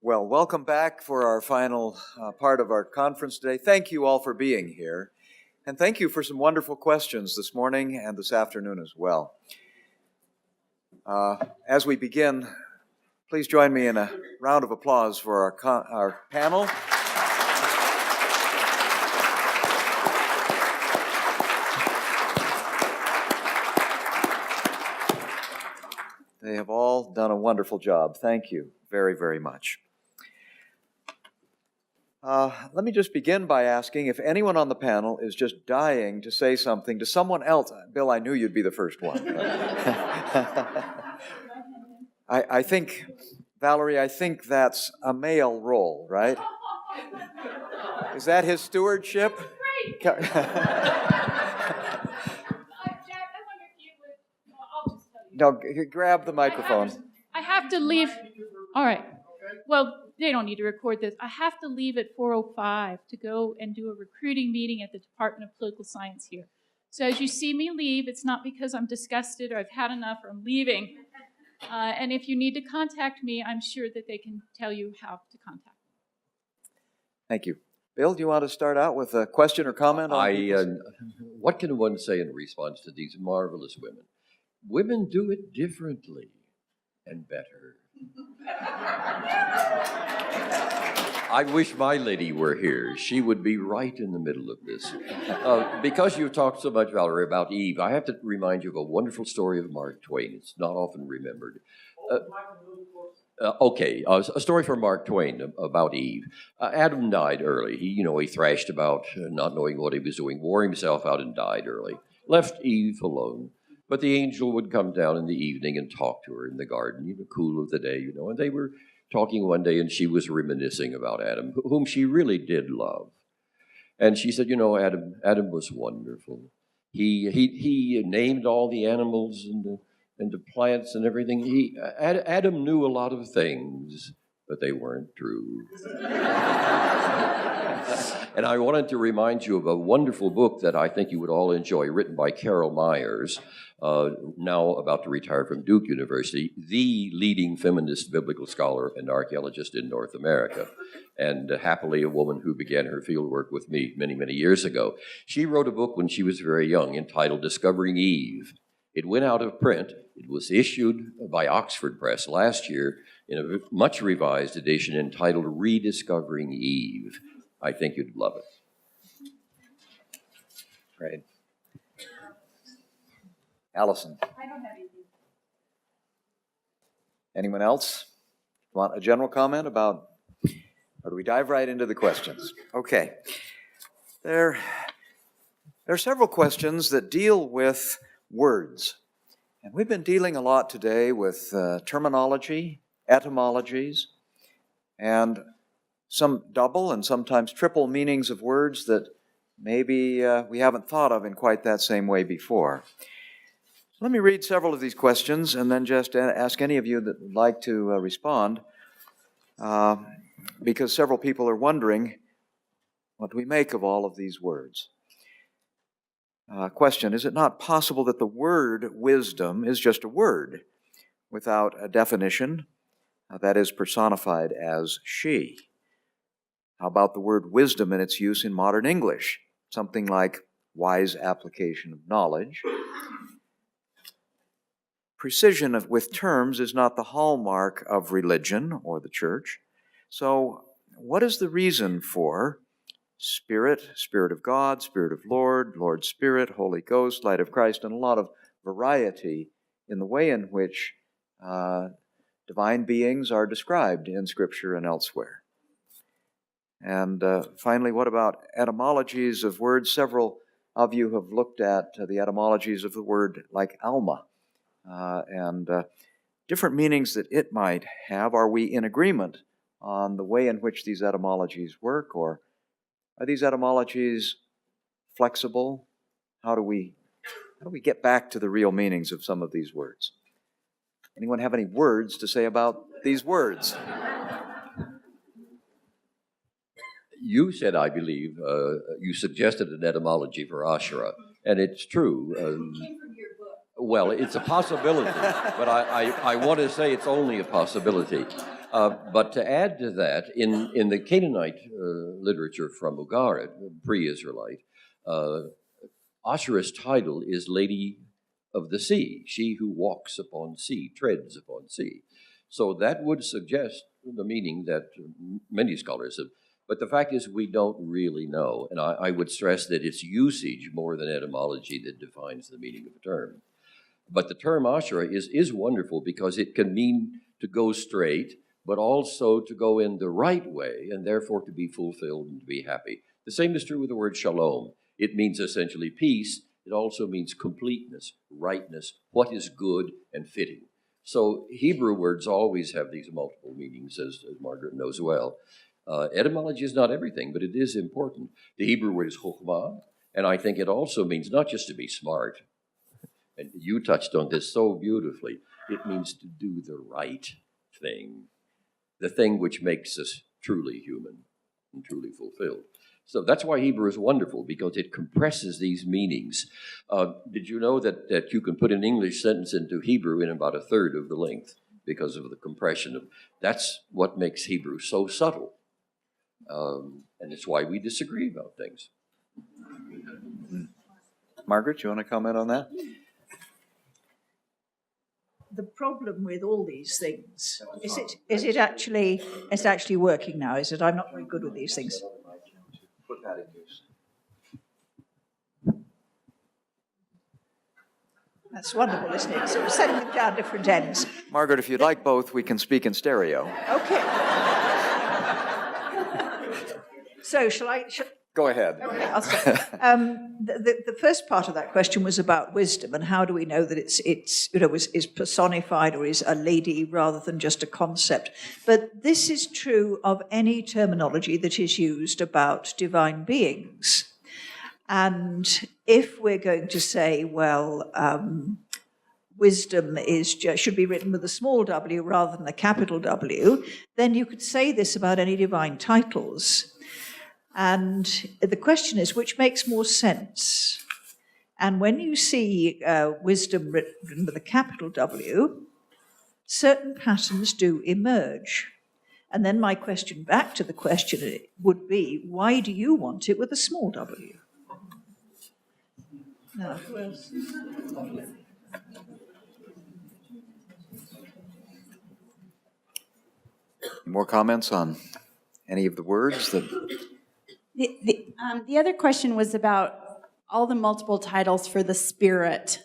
Well, welcome back for our final part of our conference today. Thank you all for being here. And thank you for some wonderful questions this morning and this afternoon as well. As we begin, please join me in a round of applause for our panel. They have all done a wonderful job. Thank you very, very much. Let me just begin by asking if anyone on the panel is just dying to say something to someone else. Bill, I knew you'd be the first one. I think, Valerie, I think that's a male role, right? Is that his stewardship? Great. Jack, I wonder if you would, I'll just tell you. No, grab the microphone. I have to leave. All right. Well, they don't need to record this. I have to leave at 4:05 to go and do a recruiting meeting at the Department of Political Science here. So as you see me leave, it's not because I'm disgusted or I've had enough or I'm leaving. And if you need to contact me, I'm sure that they can tell you how to contact me. Thank you. Bill, do you want to start out with a question or comment? What can one say in response to these marvelous women? Women do it differently and better. I wish my lady were here. She would be right in the middle of this. Because you've talked so much, Valerie, about Eve, I have to remind you of a wonderful story of Mark Twain. It's not often remembered. A story from Mark Twain about Eve. Adam died early. He thrashed about, not knowing what he was doing, wore himself out and died early. Left Eve alone. But the angel would come down in the evening and talk to her in the garden, cool of the day, and they were talking one day and she was reminiscing about Adam, whom she really did love. And she said, Adam was wonderful. He named all the animals and the plants and everything. Adam knew a lot of things, but they weren't true. And I wanted to remind you of a wonderful book that I think you would all enjoy, written by Carol Myers, now about to retire from Duke University, the leading feminist biblical scholar and archaeologist in North America, and happily a woman who began her fieldwork with me many, many years ago. She wrote a book when she was very young entitled Discovering Eve. It went out of print. It was issued by Oxford Press last year in a much revised edition entitled Rediscovering Eve. I think you'd love it. Great. Allison. I don't have anything. Anyone else want a general comment about, or do we dive right into the questions? Okay. There are several questions that deal with words. And we've been dealing a lot today with terminology, etymologies, and some double and sometimes triple meanings of words that maybe we haven't thought of in quite that same way before. Let me read several of these questions and then just ask any of you that would like to respond, because several people are wondering, what do we make of all of these words? Question, is it not possible that the word wisdom is just a word without a definition that is personified as she? How about the word wisdom and its use in modern English? Something like wise application of knowledge. Precision with terms is not the hallmark of religion or the church. So what is the reason for Spirit, Spirit of God, Spirit of Lord, Lord Spirit, Holy Ghost, Light of Christ, and a lot of variety in the way in which divine beings are described in Scripture and elsewhere? And finally, what about etymologies of words? Several of you have looked at the etymologies of the word like Alma and different meanings that it might have. Are we in agreement on the way in which these etymologies work, or are these etymologies flexible? How do we get back to the real meanings of some of these words? Anyone have any words to say about these words? You said, I believe, you suggested an etymology for Asherah, and it's true. Well, it's a possibility, but I want to say it's only a possibility. But to add to that, in the Canaanite literature from Ugarit, pre-Israelite, Asherah's title is Lady of the Sea, she who walks upon sea, treads upon sea. So that would suggest the meaning that many scholars have. But the fact is, we don't really know. And I would stress that it's usage more than etymology that defines the meaning of a term. But the term Asherah is wonderful because it can mean to go straight, but also to go in the right way, and therefore to be fulfilled and to be happy. The same is true with the word shalom. It means essentially peace. It also means completeness, rightness, what is good and fitting. So Hebrew words always have these multiple meanings, as Margaret knows well. Etymology is not everything, but it is important. The Hebrew word is chokhmah, and I think it also means not just to be smart, and you touched on this so beautifully. It means to do the right thing, the thing which makes us truly human and truly fulfilled. So that's why Hebrew is wonderful, because it compresses these meanings. Did you know that you can put an English sentence into Hebrew in about a third of the length because of the compression? That's what makes Hebrew so subtle. And it's why we disagree about things. Margaret, you want to comment on that? The problem with all these things is it actually working now? Is it? I'm not very good with these things. Put that in use. That's wonderful, isn't it? So we're sending them down different ends. Margaret, if you'd like both, we can speak in stereo. Okay. So shall I? Go ahead. Okay, I'll start. The first part of that question was about wisdom and how do we know that it's is personified or is a lady rather than just a concept. But this is true of any terminology that is used about divine beings. And if we're going to say, well, wisdom should be written with a small w rather than a capital W, then you could say this about any divine titles. And the question is, which makes more sense? And when you see wisdom written with a capital W, certain patterns do emerge. And then my question back to the question would be, why do you want it with a small w? No, who else? More comments on any of the words that... The other question was about all the multiple titles for the Spirit,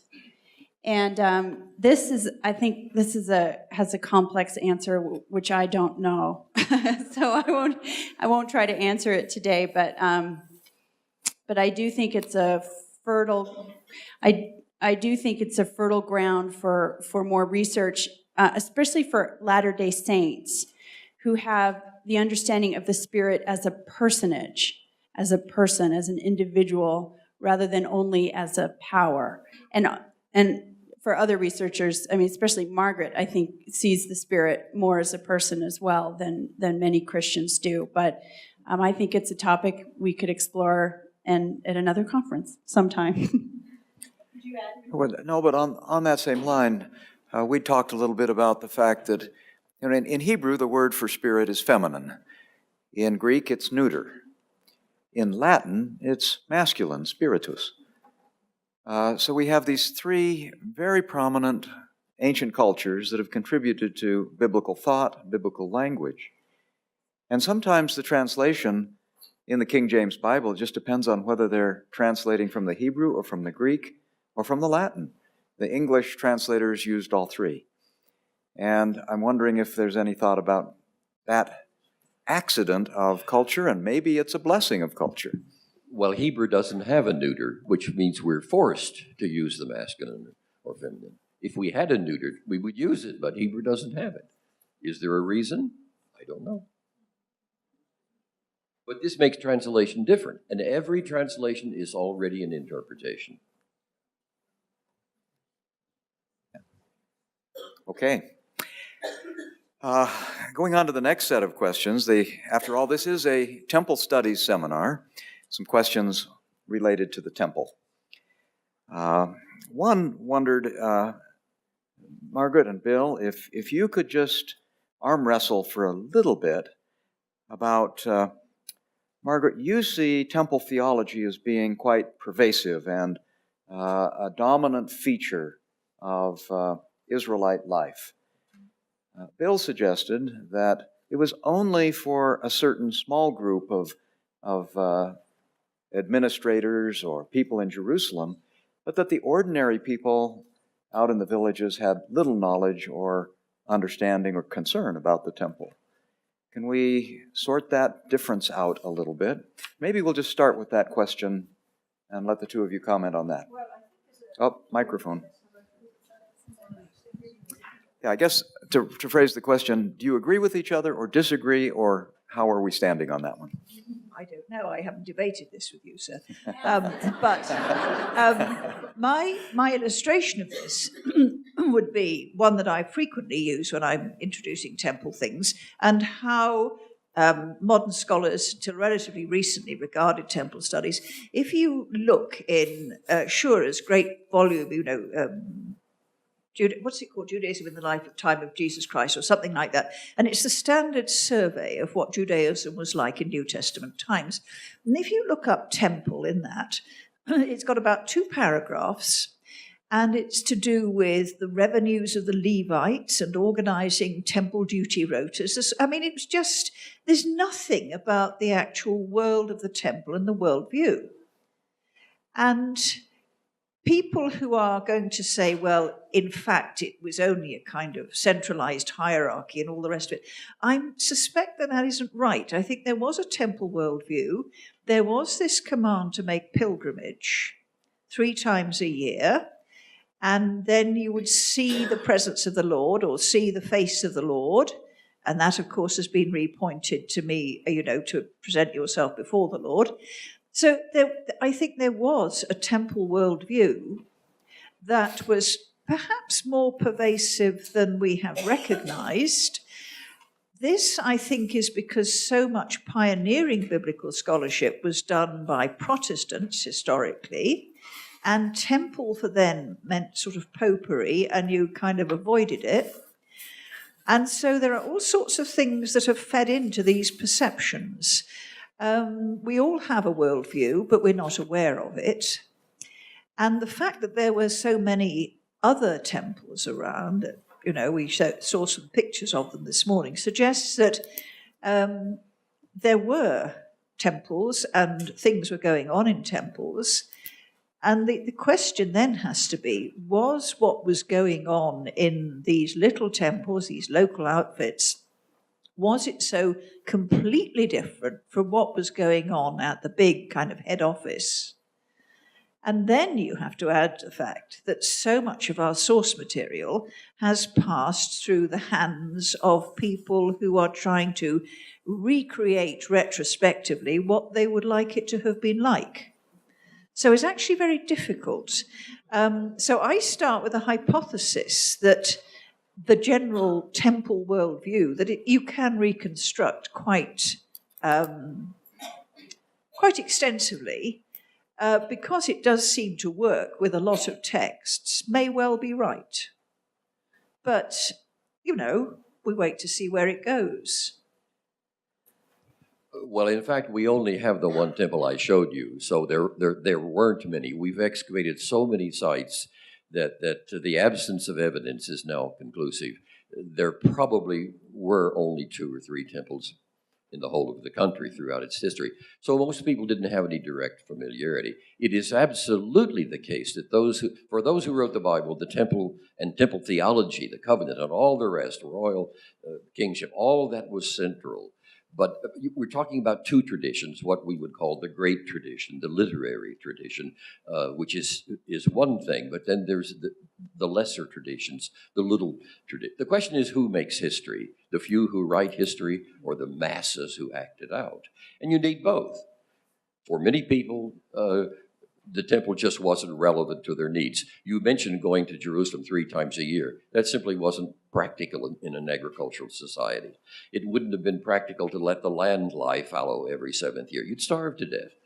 and has a complex answer which I don't know, so I won't try to answer it today. But I do think it's a fertile ground for more research, especially for Latter-day Saints who have the understanding of the Spirit as a personage, as a person, as an individual, rather than only as a power. And for other researchers, I mean, especially Margaret, I think, sees the Spirit more as a person as well than many Christians do. But I think it's a topic we could explore at another conference sometime. Would you add? Well, no, but on that same line, we talked a little bit about the fact that in Hebrew, the word for spirit is feminine. In Greek, it's neuter. In Latin, it's masculine, spiritus. So we have these three very prominent ancient cultures that have contributed to biblical thought, biblical language. And sometimes the translation in the King James Bible just depends on whether they're translating from the Hebrew or from the Greek or from the Latin. The English translators used all three. And I'm wondering if there's any thought about that accident of culture, and maybe it's a blessing of culture. Well, Hebrew doesn't have a neuter, which means we're forced to use the masculine or feminine. If we had a neuter, we would use it, but Hebrew doesn't have it. Is there a reason? I don't know. But this makes translation different, and every translation is already an interpretation. Okay. Going on to the next set of questions. After all, this is a temple studies seminar. Some questions related to the temple. One wondered, Margaret and Bill, if you could just arm wrestle for a little bit about, Margaret, you see temple theology as being quite pervasive and a dominant feature of Israelite life. Bill suggested that it was only for a certain small group of administrators or people in Jerusalem, but that the ordinary people out in the villages had little knowledge or understanding or concern about the temple. Can we sort that difference out a little bit? Maybe we'll just start with that question and let the two of you comment on that. Oh, microphone. Yeah, I guess to phrase the question, do you agree with each other or disagree, or how are we standing on that one? I don't know. I haven't debated this with you, sir. My illustration of this would be one that I frequently use when I'm introducing temple things, and how modern scholars, till relatively recently, regarded temple studies. If you look in Shur's great volume, what's it called? Judaism in the Time of Jesus Christ, or something like that. And it's the standard survey of what Judaism was like in New Testament times. And if you look up temple in that, it's got about 2 paragraphs, and it's to do with the revenues of the Levites and organizing temple duty rotas. I mean, it's just, there's nothing about the actual world of the temple and the worldview. And people who are going to say, well, in fact, it was only a kind of centralized hierarchy and all the rest of it, I suspect that that isn't right. I think there was a temple worldview. There was this command to make pilgrimage 3 times a year, and then you would see the presence of the Lord or see the face of the Lord. And that, of course, has been repointed to me, to present yourself before the Lord. So I think there was a temple worldview that was perhaps more pervasive than we have recognized. This, I think, is because so much pioneering biblical scholarship was done by Protestants historically, and temple for them meant sort of popery, and you kind of avoided it. And so there are all sorts of things that have fed into these perceptions. We all have a worldview, but we're not aware of it. And the fact that there were so many other temples around, we saw some pictures of them this morning, suggests that there were temples and things were going on in temples. And the question then has to be, was what was going on in these little temples, these local outfits, was it so completely different from what was going on at the big kind of head office? And then you have to add the fact that so much of our source material has passed through the hands of people who are trying to recreate retrospectively what they would like it to have been like. So it's actually very difficult. So I start with a hypothesis that the general temple worldview, that you can reconstruct quite extensively, because it does seem to work with a lot of texts, may well be right. But, we wait to see where it goes. Well, in fact, we only have the one temple I showed you, so there weren't many. We've excavated so many sites that the absence of evidence is now conclusive. There probably were only 2 or 3 temples in the whole of the country throughout its history. So most people didn't have any direct familiarity. It is absolutely the case that for those who wrote the Bible, the temple and temple theology, the covenant, and all the rest, royal kingship, all that was central. But we're talking about 2 traditions, what we would call the great tradition, the literary tradition, which is one thing, but then there's the lesser traditions, the little tradition. The question is, who makes history? The few who write history or the masses who act it out? And you need both. For many people, the temple just wasn't relevant to their needs. You mentioned going to Jerusalem 3 times a year. That simply wasn't practical in an agricultural society. It wouldn't have been practical to let the land lie fallow every 7th year. You'd starve to death.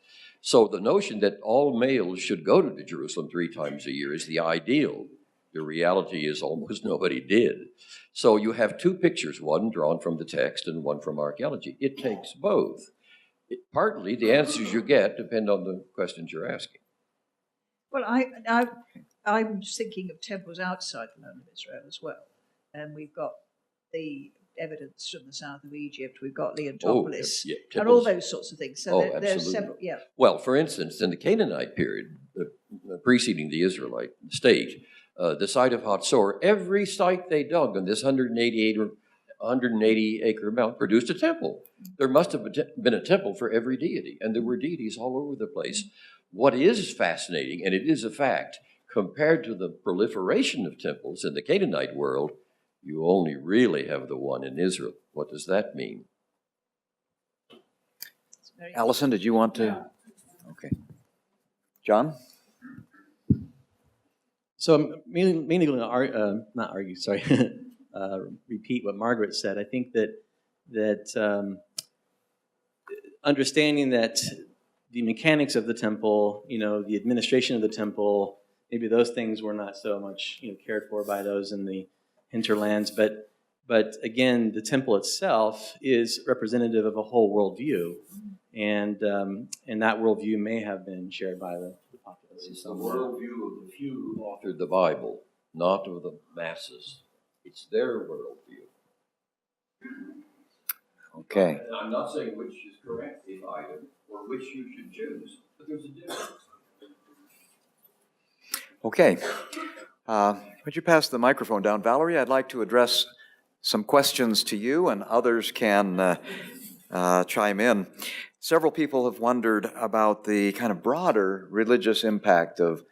So the notion that all males should go to Jerusalem 3 times a year is the ideal The reality is almost nobody did. So you have two pictures, one drawn from the text and one from archaeology. It takes both. Partly, the answers you get depend on the questions you're asking. Well, I'm thinking of temples outside the land of Israel as well. And we've got the evidence from the south of Egypt, we've got Leontopolis, and all those sorts of things. So there's several, yeah. Well, for instance, in the Canaanite period, preceding the Israelite state, the site of Hatzor, every site they dug on this 180-acre mount produced a temple. There must have been a temple for every deity, and there were deities all over the place. What is fascinating, and it is a fact, compared to the proliferation of temples in the Canaanite world, you only really have the one in Israel. What does that mean? Allison, did you want to? Okay. John? So I'm mainly going to not argue, sorry, repeat what Margaret said. I think that understanding that the mechanics of the temple, the administration of the temple, maybe those things were not so much cared for by those in the hinterlands, but again, the temple itself is representative of a whole worldview, and that worldview may have been shared by the populace. It's the worldview of the few who authored the Bible, not of the masses. It's their worldview. Okay. And I'm not saying which is correct, if either, or which you should choose, but there's a difference. Okay. Would you pass the microphone down? Valerie, I'd like to address some questions to you, and others can chime in. Several people have wondered about the kind of broader religious impact of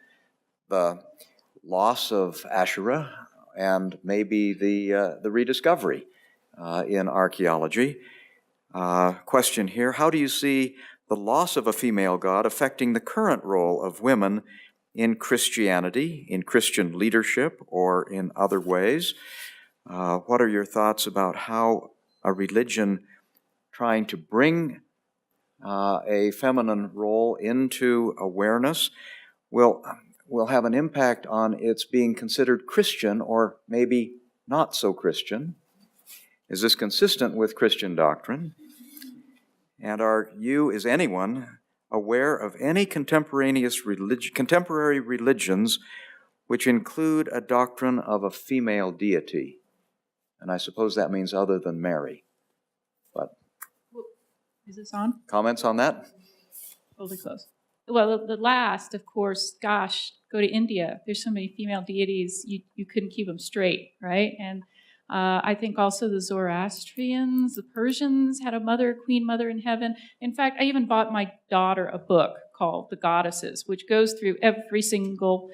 the loss of Asherah and maybe the rediscovery in archaeology. Question here, how do you see the loss of a female god affecting the current role of women in Christianity, in Christian leadership, or in other ways? What are your thoughts about how a religion trying to bring a feminine role into awareness will have an impact on its being considered Christian or maybe not so Christian? Is this consistent with Christian doctrine? And is anyone aware of any contemporary religions which include a doctrine of a female deity? And I suppose that means other than Mary. But Is this on? comments on that? Totally close. Well, the last, of course, gosh, go to India. There's so many female deities, you couldn't keep them straight, right? And I think also the Zoroastrians, the Persians had a queen mother in heaven. In fact, I even bought my daughter a book called The Goddesses, which goes through every single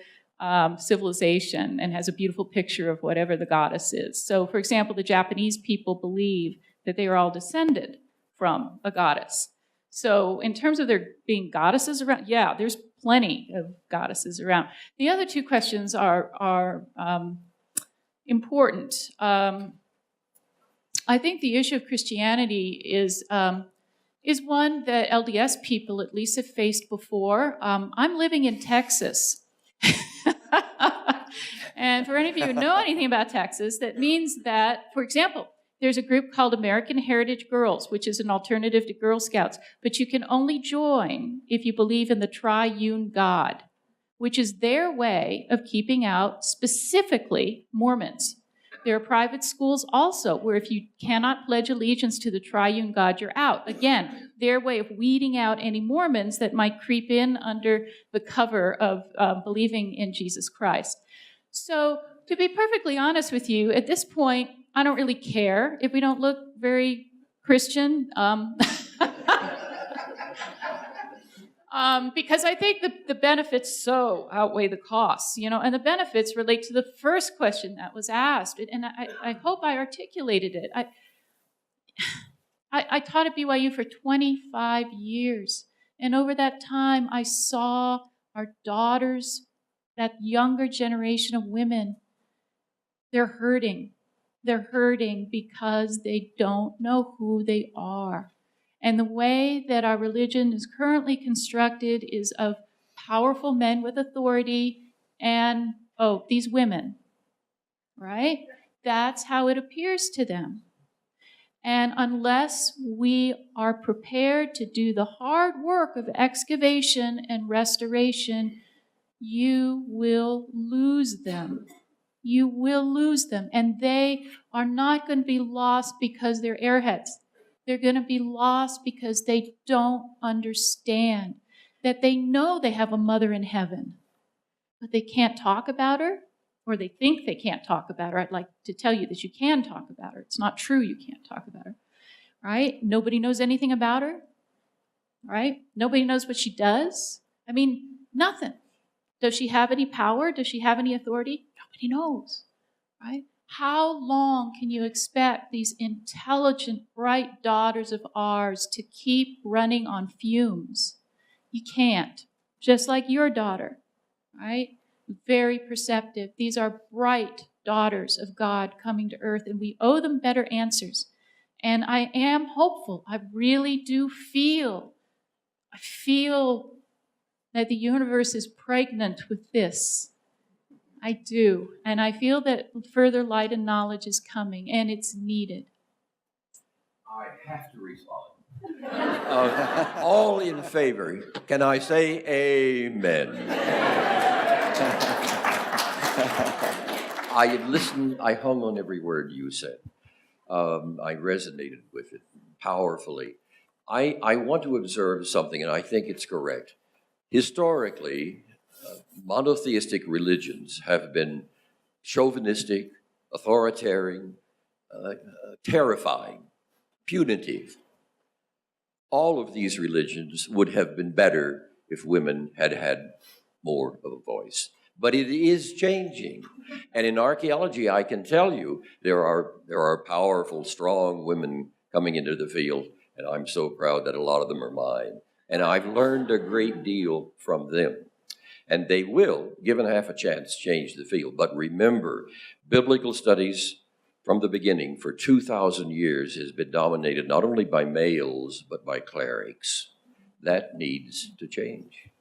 civilization and has a beautiful picture of whatever the goddess is. So, for example, the Japanese people believe that they are all descended from a goddess. So in terms of there being goddesses around, yeah, there's plenty of goddesses around. The other two questions are important. I think the issue of Christianity is one that LDS people at least have faced before. I'm living in Texas. And for any of you who know anything about Texas, that means that, for example, there's a group called American Heritage Girls, which is an alternative to Girl Scouts, but you can only join if you believe in the triune God, which is their way of keeping out specifically Mormons. There are private schools also where if you cannot pledge allegiance to the triune God, you're out. Again, their way of weeding out any Mormons that might creep in under the cover of believing in Jesus Christ. So to be perfectly honest with you, at this point, I don't really care if we don't look very Christian. Because I think the benefits so outweigh the costs, and the benefits relate to the first question that was asked, and I hope I articulated it. I taught at BYU for 25 years, and over that time, I saw our daughters, that younger generation of women, they're hurting. They're hurting because they don't know who they are. And the way that our religion is currently constructed is of powerful men with authority and, these women right? That's how it appears to them. And unless we are prepared to do the hard work of excavation and restoration, you will lose them. You will lose them. And they are not going to be lost because they're airheads. They're going to be lost because they don't understand that they know they have a mother in heaven, but they can't talk about her, or they think they can't talk about her. I'd like to tell you that you can talk about her. It's not true you can't talk about her, right? Nobody knows anything about her, right? Nobody knows what she does. I mean, nothing. Does she have any power? Does she have any authority? Nobody knows, right? How long can you expect these intelligent, bright daughters of ours to keep running on fumes? You can't. Just like your daughter, right? Very perceptive. These are bright daughters of God coming to earth, and we owe them better answers. And I am hopeful. I really do feel that the universe is pregnant with this. I do. And I feel that further light and knowledge is coming, and it's needed. I have to respond. All in favor, can I say amen? I listened, I hung on every word you said. I resonated with it powerfully. I want to observe something, and I think it's correct. Historically, monotheistic religions have been chauvinistic, authoritarian, terrifying, punitive. All of these religions would have been better if women had had more of a voice. But it is changing. And in archaeology, I can tell you, there are powerful, strong women coming into the field, and I'm so proud that a lot of them are mine. And I've learned a great deal from them. And they will, given half a chance, change the field. But remember, biblical studies from the beginning for 2,000 years has been dominated not only by males, but by clerics. That needs to change.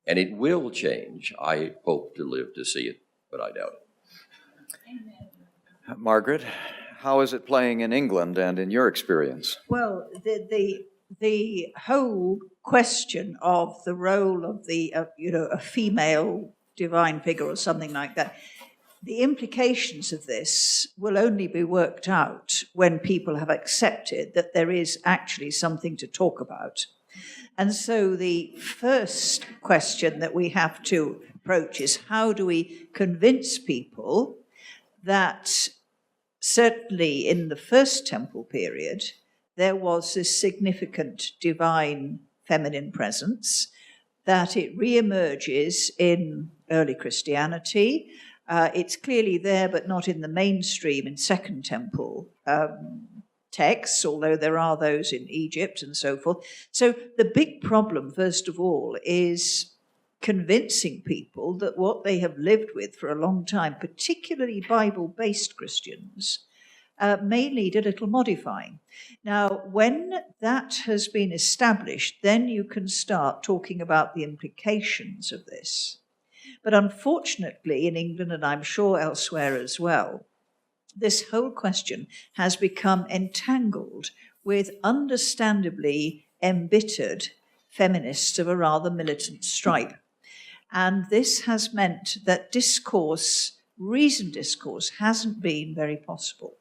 And it will change. I hope to live to see it, but I doubt it. Margaret, how is it playing in England and in your experience? Well, the whole question of the role of a female divine figure or something like that, the implications of this will only be worked out when people have accepted that there is actually something to talk about. And so the first question that we have to approach is, how do we convince people that certainly in the first temple period, there was this significant divine feminine presence, that it reemerges in early Christianity. It's clearly there, but not in the mainstream in Second Temple texts, although there are those in Egypt and so forth. So the big problem, first of all, is convincing people that what they have lived with for a long time, particularly Bible-based Christians, may need a little modifying. Now, when that has been established, then you can start talking about the implications of this. But unfortunately, in England, and I'm sure elsewhere as well, this whole question has become entangled with understandably embittered feminists of a rather militant stripe. And this has meant that discourse, reasoned discourse, hasn't been very possible.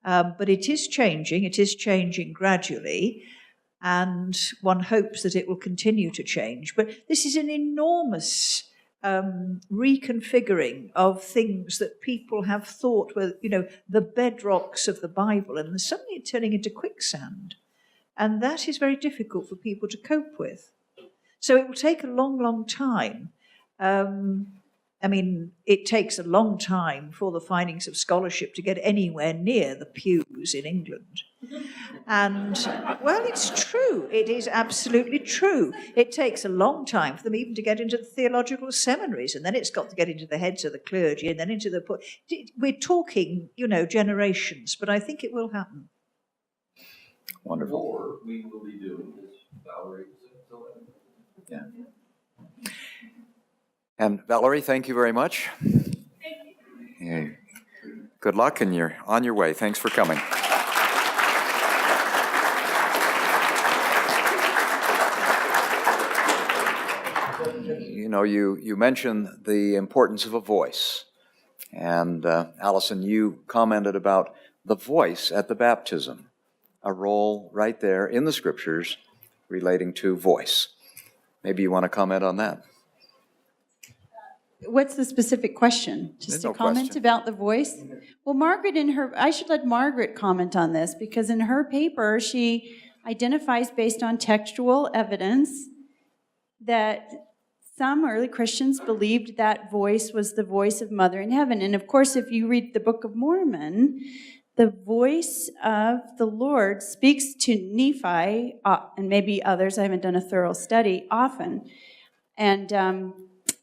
But it is changing gradually, and one hopes that it will continue to change. But this is an enormous reconfiguring of things that people have thought were, the bedrocks of the Bible, and they're suddenly turning into quicksand. And that is very difficult for people to cope with. So it will take a long, long time. It takes a long time for the findings of scholarship to get anywhere near the pews in England. And, well, it's true. It is absolutely true. It takes a long time for them even to get into the theological seminaries, and then it's got to get into the heads of the clergy, and then into the... We're talking, generations, but I think it will happen. Wonderful. More we will be doing this, Valerie. Yeah. And Valerie, thank you very much. Yeah. Good luck, and you're on your way. Thanks for coming. You know, you mentioned the importance of a voice. And Allison, you commented about the voice at the baptism, a role right there in the scriptures relating to voice. Maybe you want to comment on that. What's the specific question? There's Just no a comment question. about the voice? Well, Margaret I should let Margaret comment on this, because in her paper, she identifies based on textual evidence that some early Christians believed that voice was the voice of Mother in Heaven. And of course, if you read the Book of Mormon, the voice of the Lord speaks to Nephi, and maybe others, I haven't done a thorough study, often. And,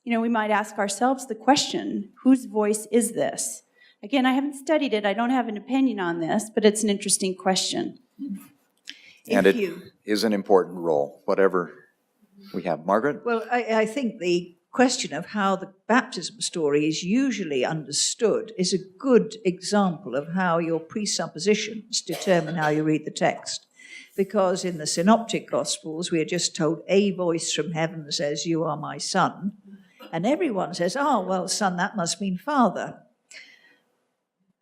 we might ask ourselves the question, whose voice is this? Again, I haven't studied it. I don't have an opinion on this, but it's an interesting question. And it is an important role, whatever we have. Margaret? Well, I think the question of how the baptism story is usually understood is a good example of how your presuppositions determine how you read the text. Because in the Synoptic Gospels, we are just told a voice from heaven says, "You are my son." And everyone says, "Oh, well, son, that must mean father."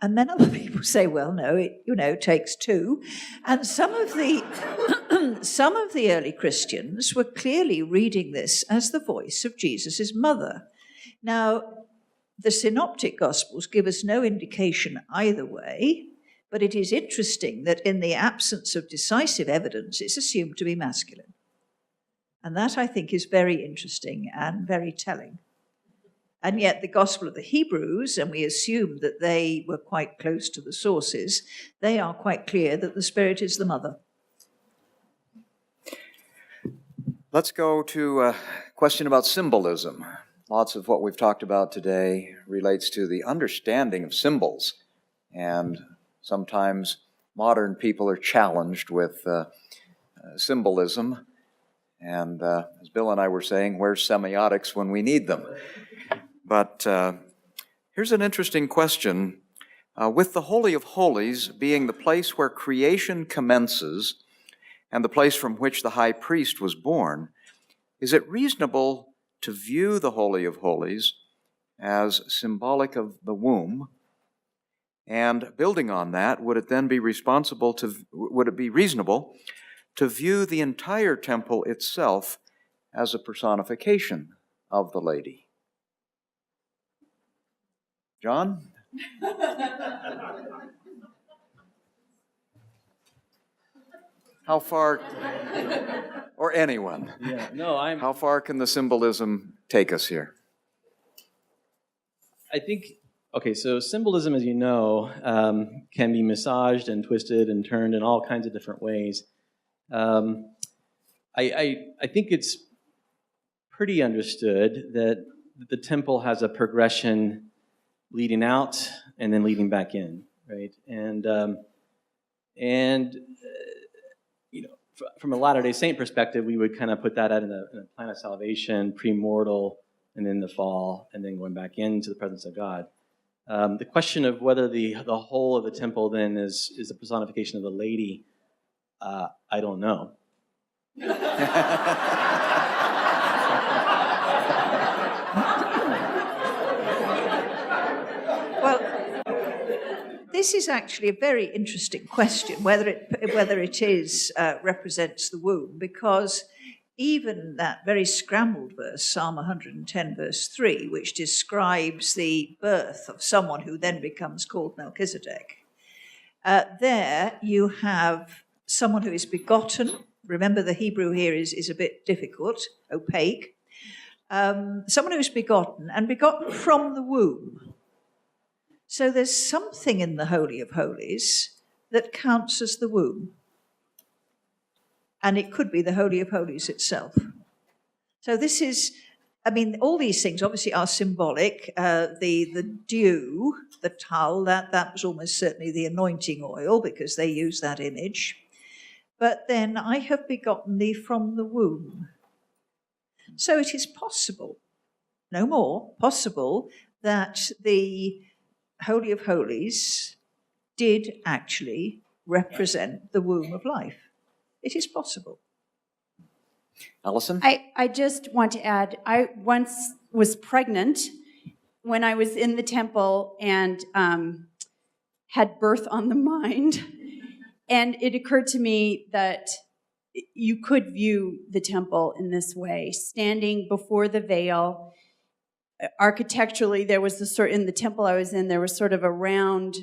And then other people say, well, no, it takes two. And some of the early Christians were clearly reading this as the voice of Jesus' mother. Now, the Synoptic Gospels give us no indication either way, but it is interesting that in the absence of decisive evidence, it's assumed to be masculine. And that, I think, is very interesting and very telling. And yet the Gospel of the Hebrews, and we assume that they were quite close to the sources, they are quite clear that the Spirit is the mother. Let's go to a question about symbolism. Lots of what we've talked about today relates to the understanding of symbols. And sometimes modern people are challenged with symbolism. And as Bill and I were saying, where's semiotics when we need them? But here's an interesting question. With the Holy of Holies being the place where creation commences and the place from which the high priest was born, is it reasonable to view the Holy of Holies as symbolic of the womb? And building on that, would it be reasonable to view the entire temple itself as a personification of the lady? John? How far, or anyone, Yeah, no, how far can the symbolism take us here? I think, okay, so symbolism, as you know, can be massaged and twisted and turned in all kinds of different ways. I think it's pretty understood that the temple has a progression leading out and then leading back in, right? And from a Latter-day Saint perspective, we would kind of put that in a plan of salvation, pre-mortal, and then the fall, and then going back into the presence of God. The question of whether the whole of the temple then is a personification of the lady, I don't know. Well, this is actually a very interesting question, whether it is represents the womb, because even that very scrambled verse, Psalm 110, verse 3, which describes the birth of someone who then becomes called Melchizedek, there you have someone who is begotten. Remember, the Hebrew here is a bit difficult, opaque. Someone who is begotten, and begotten from the womb. So there's something in the Holy of Holies that counts as the womb. And it could be the Holy of Holies itself. So this is, all these things obviously are symbolic. The dew, the tal, that was almost certainly the anointing oil, because they use that image. But then, I have begotten thee from the womb. So it is possible, no more, possible, that the Holy of Holies did actually represent the womb of life. It is possible. Allison? I just want to add, I once was pregnant when I was in the temple and had birth on the mind. And it occurred to me that you could view the temple in this way, standing before the veil. Architecturally, there was in the temple I was in, there was sort of a round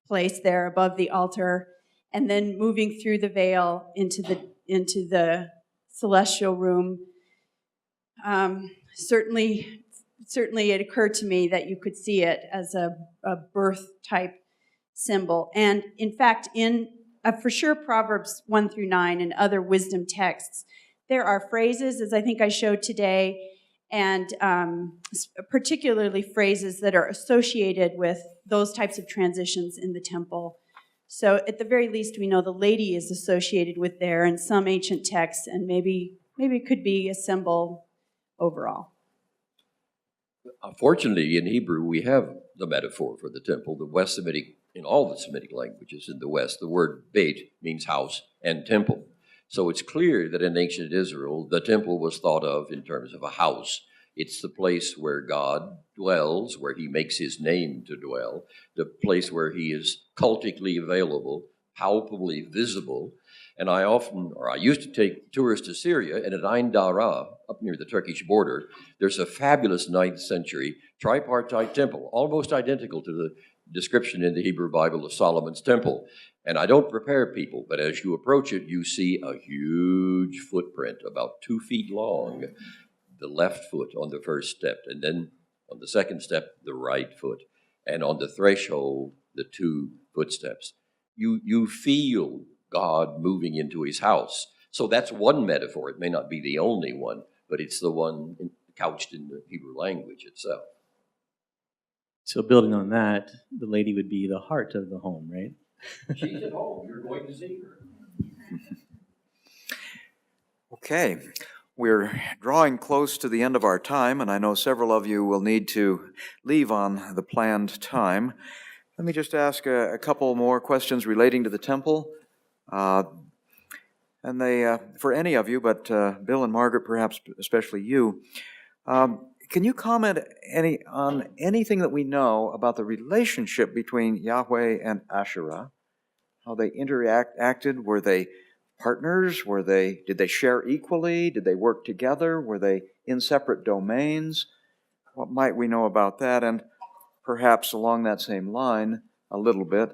place there above the altar, and then moving through the veil into the celestial room. Certainly, it occurred to me that you could see it as a birth type symbol. And in fact, for sure, Proverbs 1-9 and other wisdom texts, there are phrases, as I think I showed today, and particularly phrases that are associated with those types of transitions in the temple. So at the very least, we know the lady is associated with there in some ancient texts, and maybe it could be a symbol overall. Fortunately, in Hebrew, we have the metaphor for the temple. The West Semitic, in all the Semitic languages in the West, the word Beit means house and temple. So it's clear that in ancient Israel, the temple was thought of in terms of a house. It's the place where God dwells, where he makes his name to dwell, the place where he is cultically available, palpably visible. And I used to take tours to Syria, and at Ain Dara, up near the Turkish border, there's a fabulous 9th century tripartite temple, almost identical to the description in the Hebrew Bible of Solomon's temple. And I don't prepare people, but as you approach it, you see a huge footprint, about 2 feet long, the left foot on the first step, and then on the second step, the right foot, and on the threshold, the 2 footsteps. You feel God moving into his house. So that's one metaphor. It may not be the only one, but it's the one couched in the Hebrew language itself. So building on that, the lady would be the heart of the home, right? She's at home. You're going to see her. Okay. We're drawing close to the end of our time, and I know several of you will need to leave on the planned time. Let me just ask a couple more questions relating to the temple. And they, for any of you, but Bill and Margaret, perhaps especially you, can you comment on anything that we know about the relationship between Yahweh and Asherah? How they interacted? Were they partners? Did they share equally? Did they work together? Were they in separate domains? What might we know about that? And perhaps along that same line a little bit,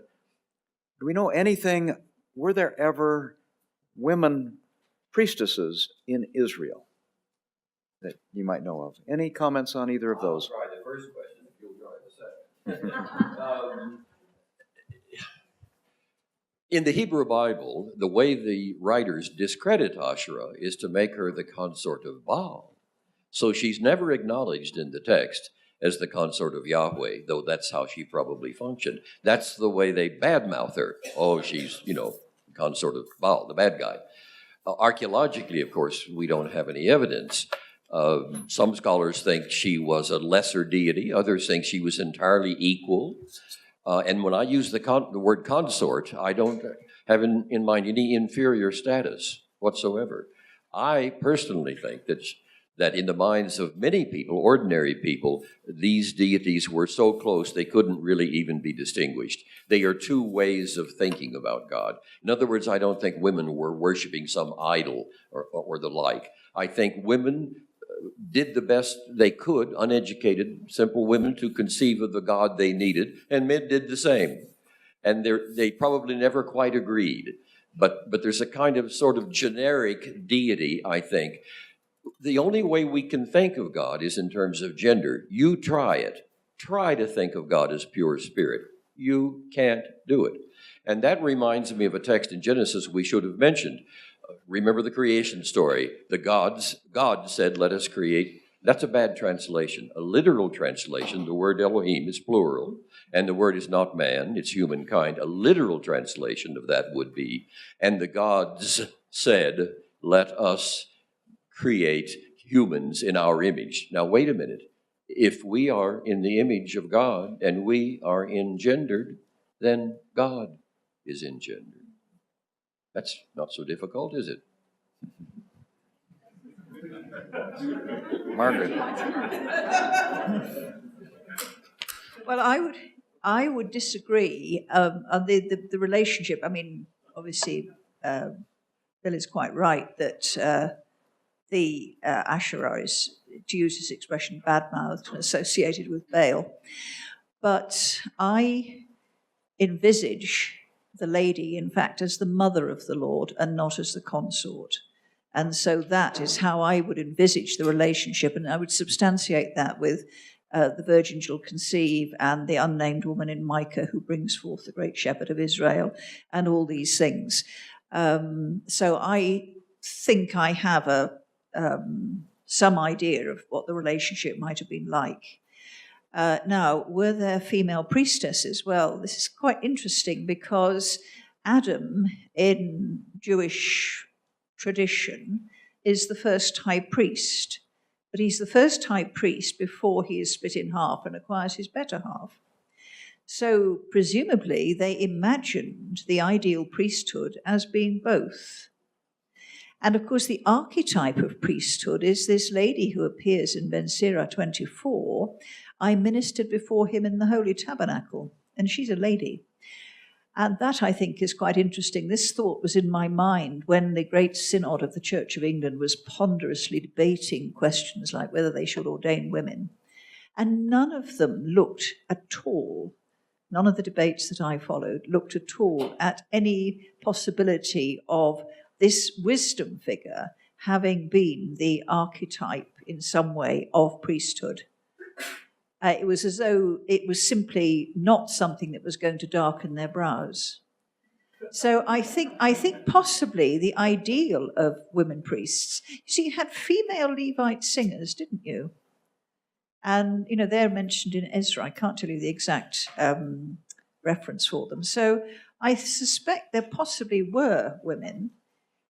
do we know anything? Were there ever women priestesses in Israel that you might know of? Any comments on either of those? I'll try the first question if you'll try the second. In the Hebrew Bible, the way the writers discredit Asherah is to make her the consort of Baal. So she's never acknowledged in the text as the consort of Yahweh, though that's how she probably functioned. That's the way they badmouth her. Oh, she's, consort of Baal, the bad guy. Archaeologically, of course, we don't have any evidence. Some scholars think she was a lesser deity. Others think she was entirely equal. And when I use the word consort, I don't have in mind any inferior status whatsoever. I personally think that in the minds of many people, ordinary people, these deities were so close they couldn't really even be distinguished. They are 2 ways of thinking about God. In other words, I don't think women were worshiping some idol or the like. I think women did the best they could, uneducated, simple women, to conceive of the God they needed, and men did the same. And they probably never quite agreed. But there's a kind of sort of generic deity, I think. The only way we can think of God is in terms of gender. You try it. Try to think of God as pure spirit. You can't do it. And that reminds me of a text in Genesis we should have mentioned. Remember the creation story. God said, let us create. That's a bad translation. A literal translation, the word Elohim is plural, and the word is not man, it's humankind. A literal translation of that would be, and the gods said, let us create humans in our image. Now, wait a minute. If we are in the image of God and we are engendered, then God is engendered. That's not so difficult, is it? Margaret. Well, I would disagree on the relationship. I mean, obviously, Bill is quite right that the Asherah is, to use his expression, bad-mouthed and associated with Baal. But I envisage the lady, in fact, as the mother of the Lord and not as the consort. And so that is how I would envisage the relationship, and I would substantiate that with the virgin shall conceive and the unnamed woman in Micah who brings forth the great shepherd of Israel and all these things. So I think I have some idea of what the relationship might have been like. Now, were there female priestesses? Well, this is quite interesting because Adam, in Jewish tradition, is the first high priest. But he's the first high priest before he is split in half and acquires his better half. So presumably they imagined the ideal priesthood as being both. And of course the archetype of priesthood is this lady who appears in Ben Sirah 24, I ministered before him in the holy tabernacle. And she's a lady. And that, I think, is quite interesting. This thought was in my mind when the Great Synod of the Church of England was ponderously debating questions like whether they should ordain women. And none of them looked at all, none of the debates that I followed looked at all at any possibility of this wisdom figure having been the archetype in some way of priesthood. It was as though it was simply not something that was going to darken their brows. So I think possibly the ideal of women priests, you see, you had female Levite singers, didn't you? And, they're mentioned in Ezra. I can't tell you the exact reference for them. So I suspect there possibly were women.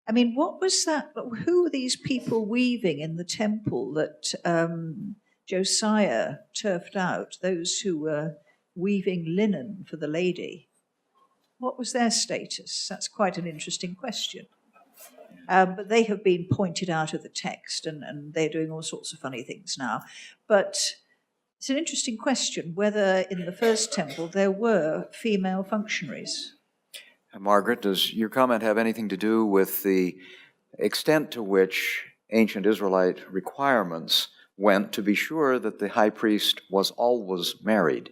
I mean, what was that? Who were these people weaving in the temple that Josiah turfed out, those who were weaving linen for the lady? What was their status? That's quite an interesting question. But they have been pointed out of the text, and they're doing all sorts of funny things now. But it's an interesting question whether in the first temple there were female functionaries. Margaret, does your comment have anything to do with the extent to which ancient Israelite requirements went to be sure that the high priest was always married?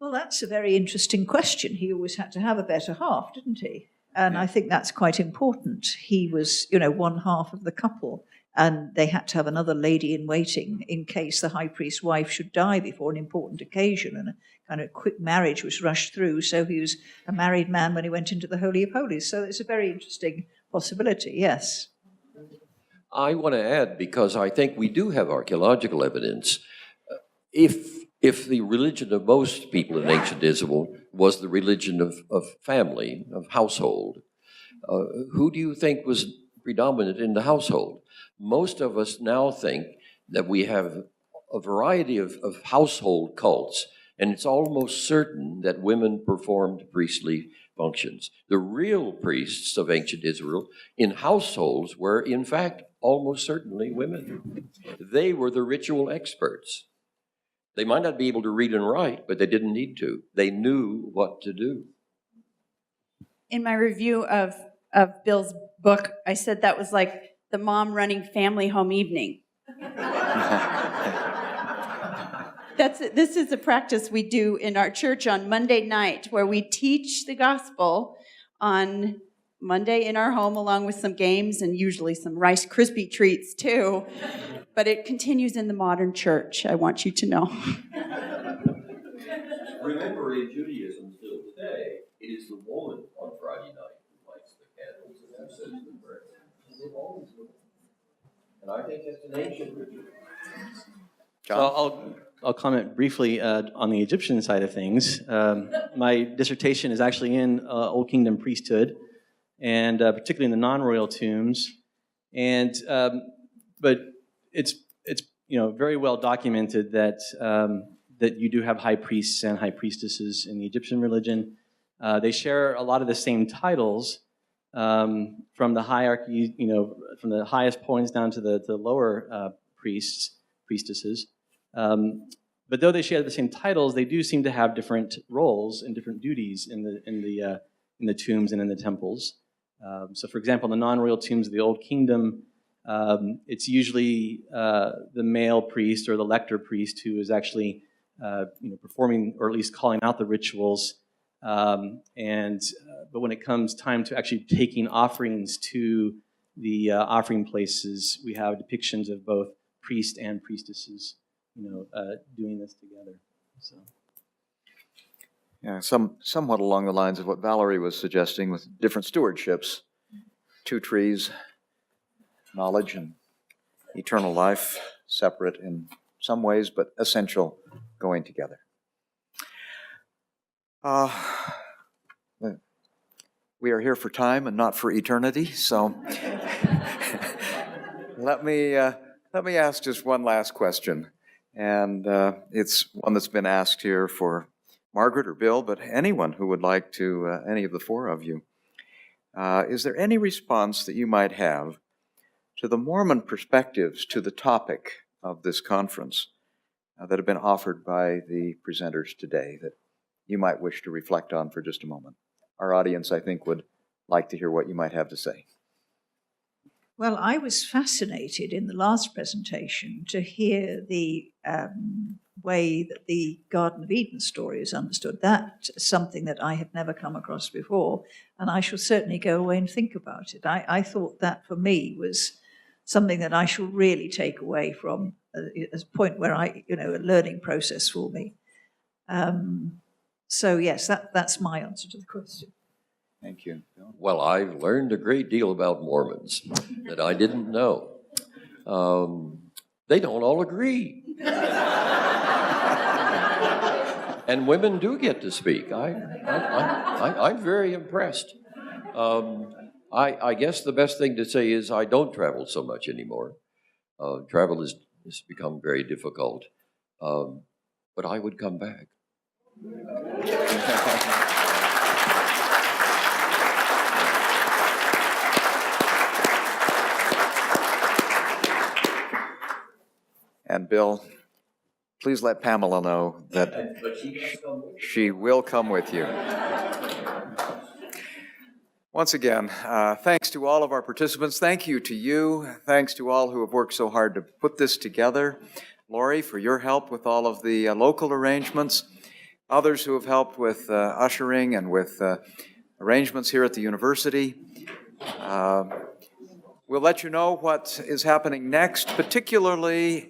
Well, that's a very interesting question. He always had to have a better half, didn't he? And I think that's quite important. He was, one half of the couple, and they had to have another lady in waiting in case the high priest's wife should die before an important occasion, and a kind of quick marriage was rushed through, so he was a married man when he went into the Holy of Holies. So it's a very interesting possibility, yes. I want to add, because I think we do have archaeological evidence, if the religion of most people in ancient Israel was the religion of family, of household, who do you think was predominant in the household? Most of us now think that we have a variety of household cults, and it's almost certain that women performed priestly functions. The real priests of ancient Israel in households were, in fact, almost certainly women. They were the ritual experts. They might not be able to read and write, but they didn't need to. They knew what to do. In my review of Bill's book, I said that was like the mom running family home evening. This is a practice we do in our church on Monday night, where we teach the gospel on Monday in our home, along with some games and usually some Rice Krispie treats too. But it continues in the modern church, I want you to know. Remember, in Judaism still today, it is the woman on Friday night who lights the candles and who says the prayer. They've always been. And I think it's an ancient ritual. So I'll comment briefly on the Egyptian side of things. My dissertation is actually in Old Kingdom priesthood, and particularly in the non-royal tombs. And but it's very well documented that that you do have high priests and high priestesses in the Egyptian religion. They share a lot of the same titles from the hierarchy, from the highest points down to the lower priestesses. But though they share the same titles, they do seem to have different roles and different duties in the tombs and in the temples. So, for example, in the non-royal tombs of the Old Kingdom, it's usually the male priest or the lector priest who is actually performing or at least calling out the rituals. But when it comes time to actually taking offerings to the offering places, we have depictions of both priest and priestesses, doing this together. So. Yeah, somewhat along the lines of what Valerie was suggesting with different stewardships, 2 trees, knowledge and eternal life, separate in some ways, but essential going together. We are here for time and not for eternity, so let me ask just one last question, and it's one that's been asked here for Margaret or Bill, but anyone who would like to, any of the 4 of you. Is there any response that you might have to the Mormon perspectives to the topic of this conference that have been offered by the presenters today that you might wish to reflect on for just a moment? Our audience, I think, would like to hear what you might have to say. Well, I was fascinated in the last presentation to hear the way that the Garden of Eden story is understood. That's something that I have never come across before, and I shall certainly go away and think about it. I thought that for me was something that I shall really take away from as a point where a learning process for me. So yes, that's my answer to the question. Thank you, Bill. Well, I've learned a great deal about Mormons that I didn't know. They don't all agree. And women do get to speak. I'm very impressed. I guess the best thing to say is I don't travel so much anymore. Travel has become very difficult. But I would come back. And Bill, please let Pamela know that she will come with you. Once again, thanks to all of our participants. Thank you to you. Thanks to all who have worked so hard to put this together. Lori, for your help with all of the local arrangements. Others who have helped with ushering and with arrangements here at the university. We'll let you know what is happening next. Particularly,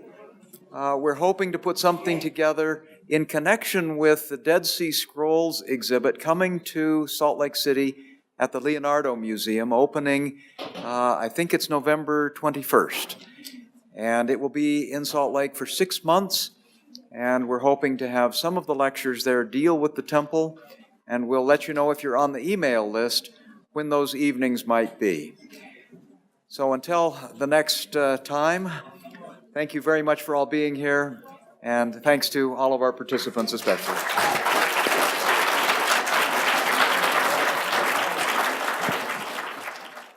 we're hoping to put something together in connection with the Dead Sea Scrolls exhibit coming to Salt Lake City at the Leonardo Museum, opening, I think it's November 21st. And it will be in Salt Lake for 6 months, and we're hoping to have some of the lectures there deal with the temple, and we'll let you know if you're on the email list when those evenings might be. So until the next time, thank you very much for all being here, and thanks to all of our participants especially.